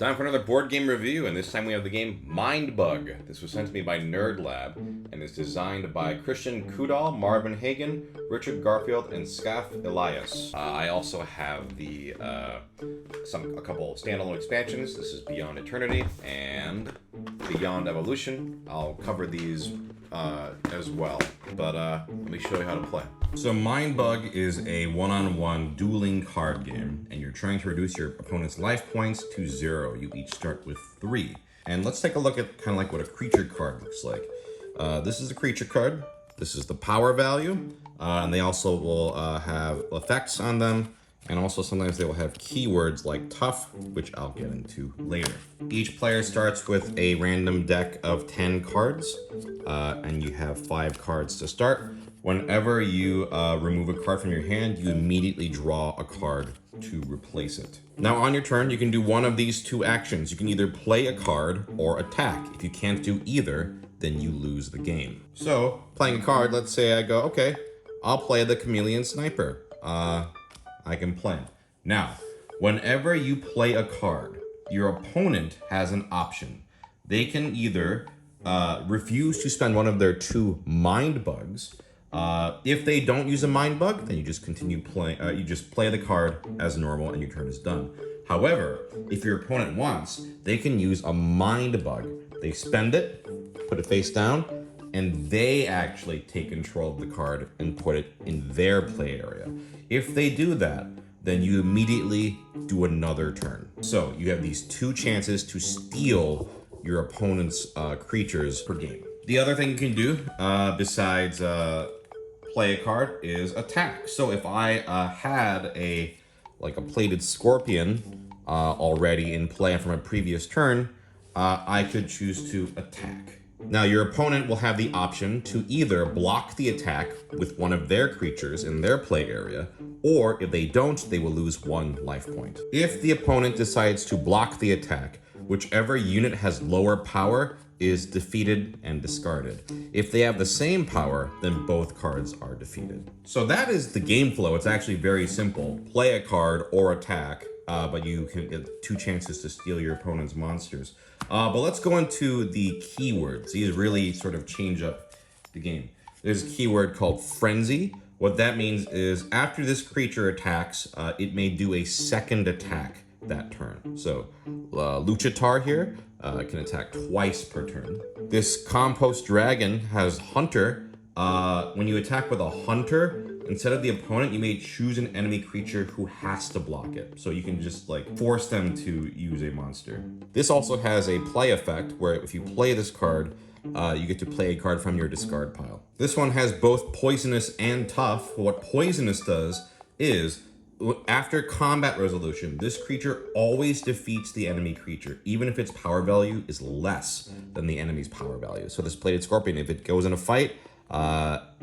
Time for another board game review, and this time we have the game Mindbug. This was sent to me by Nerdlab, and is designed by Christian Kudal, Marvin Hagen, Richard Garfield, and Scaf Elias. I also have a couple standalone expansions. This is Beyond Eternity and Beyond Evolution. I'll cover these as well, but let me show you how to play. So Mindbug is a one-on-one dueling card game, and you're trying to reduce your opponent's life points to 0. You each start with 3. And let's take a look at kind of like what a creature card looks like. This is a creature card. This is the power value, and they also will have effects on them, and also sometimes they will have keywords like tough, which I'll get into later. Each player starts with a random deck of 10 cards, and you have 5 cards to start. Whenever you remove a card from your hand, you immediately draw a card to replace it. Now on your turn, you can do one of these 2 actions. You can either play a card or attack. If you can't do either, then you lose the game. So, playing a card, let's say I go, okay, I'll play the Chameleon Sniper. I can play it. Now, whenever you play a card, your opponent has an option. They can either refuse to spend one of their 2 mind bugs. If they don't use a mind bug, then you just continue playing. You just play the card as normal, and your turn is done. However, if your opponent wants, they can use a mind bug. They spend it, put it face down, and they actually take control of the card and put it in their play area. If they do that, then you immediately do another turn. So you have these 2 chances to steal your opponent's creatures per game. The other thing you can do, besides play a card, is attack. So if I had a plated scorpion already in play from a previous turn, I could choose to attack. Now your opponent will have the option to either block the attack with one of their creatures in their play area, or if they don't, they will lose 1 life point. If the opponent decides to block the attack, whichever unit has lower power is defeated and discarded. If they have the same power, then both cards are defeated. So that is the game flow. It's actually very simple. Play a card or attack, but you can get 2 chances to steal your opponent's monsters. But let's go into the keywords. These really sort of change up the game. There's a keyword called Frenzy. What that means is after this creature attacks, it may do a second attack that turn. So Luchatar here can attack twice per turn. This Compost Dragon has Hunter. When you attack with a Hunter, instead of the opponent, you may choose an enemy creature who has to block it. So you can just force them to use a monster. This also has a play effect where if you play this card, you get to play a card from your discard pile. This one has both poisonous and tough. What poisonous does is, after combat resolution, this creature always defeats the enemy creature, even if its power value is less than the enemy's power value. So this plated scorpion, if it goes in a fight,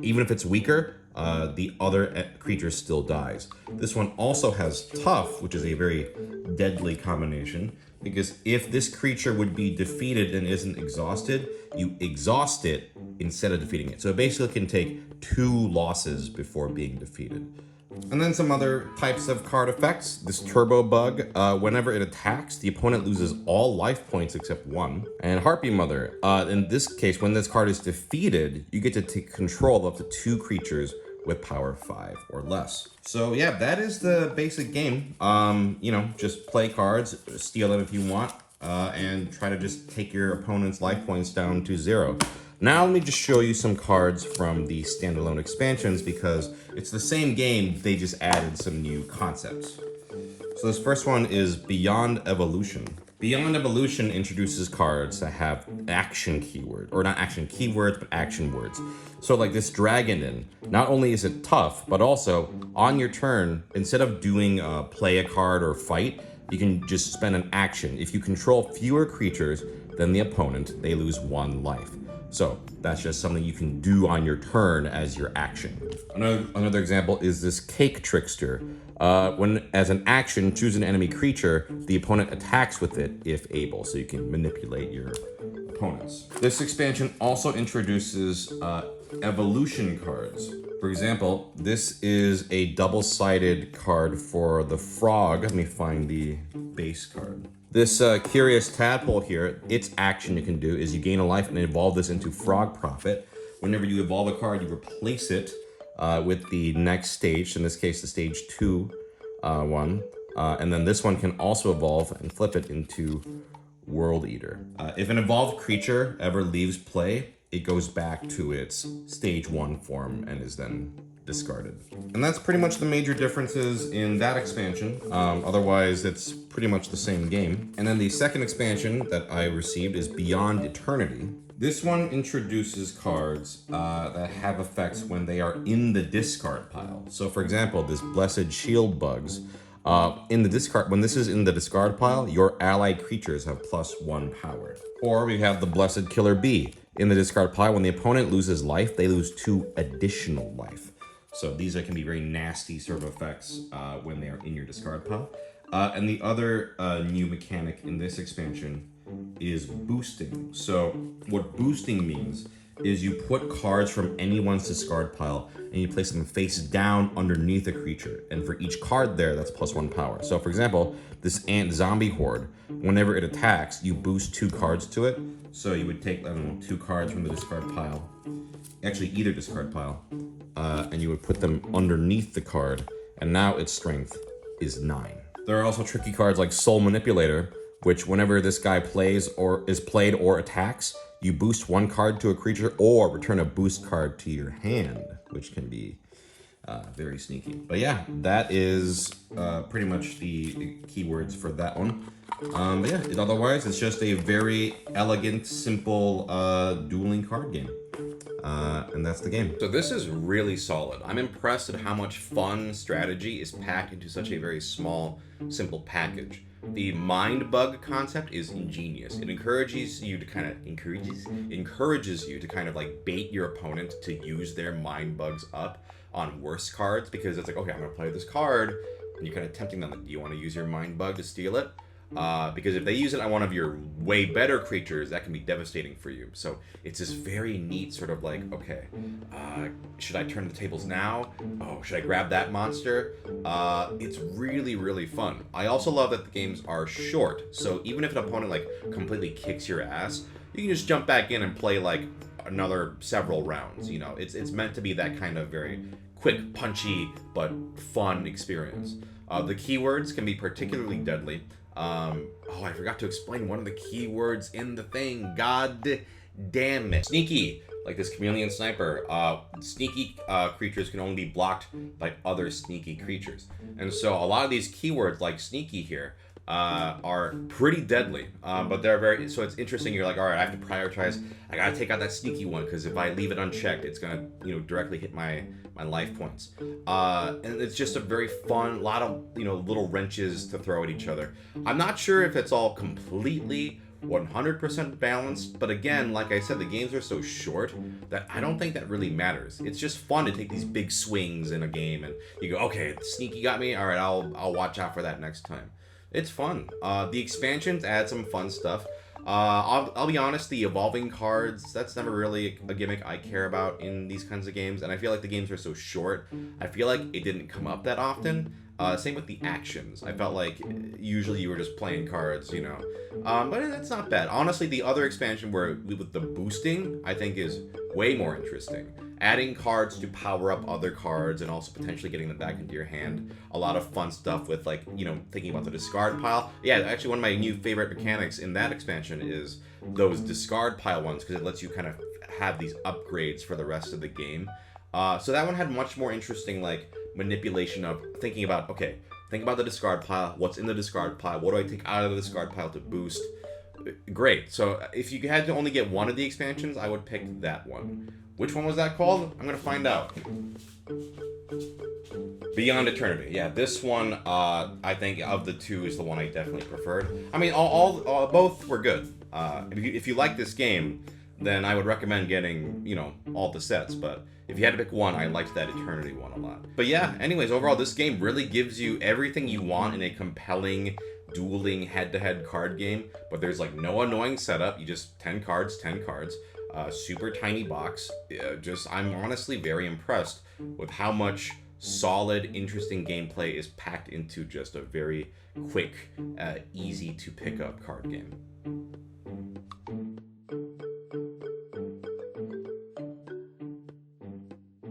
even if it's weaker, the other creature still dies. This one also has tough, which is a very deadly combination, because if this creature would be defeated and isn't exhausted, you exhaust it instead of defeating it. So it basically can take 2 losses before being defeated. And then some other types of card effects. This Turbo Bug, whenever it attacks, the opponent loses all life points except 1. And Harpy Mother, in this case, when this card is defeated, you get to take control of up to 2 creatures with power 5 or less. So yeah, that is the basic game. Just play cards, steal them if you want, and try to just take your opponent's life points down to 0. Now let me just show you some cards from the standalone expansions, because it's the same game, they just added some new concepts. So this first one is Beyond Evolution. Beyond Evolution introduces cards that have action keyword, or not action keywords, but action words. So like this Dragon, not only is it tough, but also on your turn, instead of doing play a card or fight, you can just spend an action. If you control fewer creatures than the opponent, they lose 1 life. So that's just something you can do on your turn as your action. Another example is this Cake Trickster. When, as an action, choose an enemy creature, the opponent attacks with it if able, so you can manipulate your opponents. This expansion also introduces evolution cards. For example, this is a double-sided card for the frog. Let me find the base card. This curious tadpole here, its action you can do is you gain a life and evolve this into Frog Prophet. Whenever you evolve a card, you replace it with the next stage, in this case the stage 2 one. And then this one can also evolve and flip it into World Eater. If an evolved creature ever leaves play, it goes back to its stage 1 form and is then discarded. And that's pretty much the major differences in that expansion. Otherwise, it's pretty much the same game. And then the second expansion that I received is Beyond Eternity. This one introduces cards that have effects when they are in the discard pile. So for example, this Blessed Shield Bugs, in the discard, when this is in the discard pile, your allied creatures have +1 power. Or we have the Blessed Killer Bee. In the discard pile, when the opponent loses life, they lose 2 additional life. So these can be very nasty sort of effects when they are in your discard pile. And the other new mechanic in this expansion is boosting. So what boosting means is you put cards from anyone's discard pile and you place them face down underneath a creature. And for each card there, that's +1 power. So for example, this Ant Zombie Horde, whenever it attacks, you boost 2 cards to it. So you would take, I don't know, 2 cards from the discard pile, actually either discard pile, and you would put them underneath the card, and now its strength is 9. There are also tricky cards like Soul Manipulator, which whenever this guy plays or is played or attacks, you boost 1 card to a creature or return a boost card to your hand, which can be very sneaky. But yeah, that is pretty much the keywords for that one. But yeah, otherwise, it's just a very elegant, simple dueling card game. And that's the game. So this is really solid. I'm impressed at how much fun strategy is packed into such a very small, simple package. The Mindbug concept is ingenious. It encourages you to kind of like bait your opponent to use their mind bugs up on worse cards, because it's like, okay, I'm gonna play this card, and you're kind of tempting them. Like, do you want to use your mind bug to steal it? Because if they use it on one of your way better creatures, that can be devastating for you. So it's this very neat sort of like, okay, should I turn the tables now? Oh, should I grab that monster? It's really, really fun. I also love that the games are short. So even if an opponent like completely kicks your ass, you can just jump back in and play like another several rounds. You know, it's meant to be that kind of very quick, punchy, but fun experience. The keywords can be particularly deadly. Oh, I forgot to explain one of the keywords in the thing. God damn it. Sneaky, like this chameleon sniper. Sneaky creatures can only be blocked by other sneaky creatures. And so a lot of these keywords, like sneaky here, are pretty deadly. But they're very, so it's interesting. You're like, all right, I have to prioritize. I gotta take out that sneaky one, because if I leave it unchecked, it's gonna, directly hit my life points. And it's just a very fun, lot of, little wrenches to throw at each other. I'm not sure if it's all completely 100% balanced, but again, like I said, the games are so short that I don't think that really matters. It's just fun to take these big swings in a game, and you go, okay, sneaky got me. All right, I'll watch out for that next time. It's fun. The expansions add some fun stuff. I'll be honest, the evolving cards, that's never really a gimmick I care about in these kinds of games, and I feel like the games are so short, I feel like it didn't come up that often. Same with the actions. I felt like usually you were just playing cards, but it's not bad. Honestly, the other expansion with the boosting, I think is way more interesting. Adding cards to power up other cards and also potentially getting them back into your hand. A lot of fun stuff with thinking about the discard pile. Yeah, actually one of my new favorite mechanics in that expansion is those discard pile ones, because it lets you kind of have these upgrades for the rest of the game. So that one had much more interesting manipulation of thinking about, okay, think about the discard pile, what's in the discard pile, what do I take out of the discard pile to boost? Great. So if you had to only get one of the expansions, I would pick that one. Which one was that called? I'm gonna find out. Beyond Eternity. Yeah, this one, I think of the two is the one I definitely preferred. I mean, all both were good. If you like this game, then I would recommend getting, all the sets, but if you had to pick one, I liked that Eternity one a lot. But yeah, anyways, overall, this game really gives you everything you want in a compelling, dueling, head-to-head card game, but there's no annoying setup. You just 10 cards, super tiny box. I'm honestly very impressed with how much solid, interesting gameplay is packed into just a very quick, easy to pick up card game.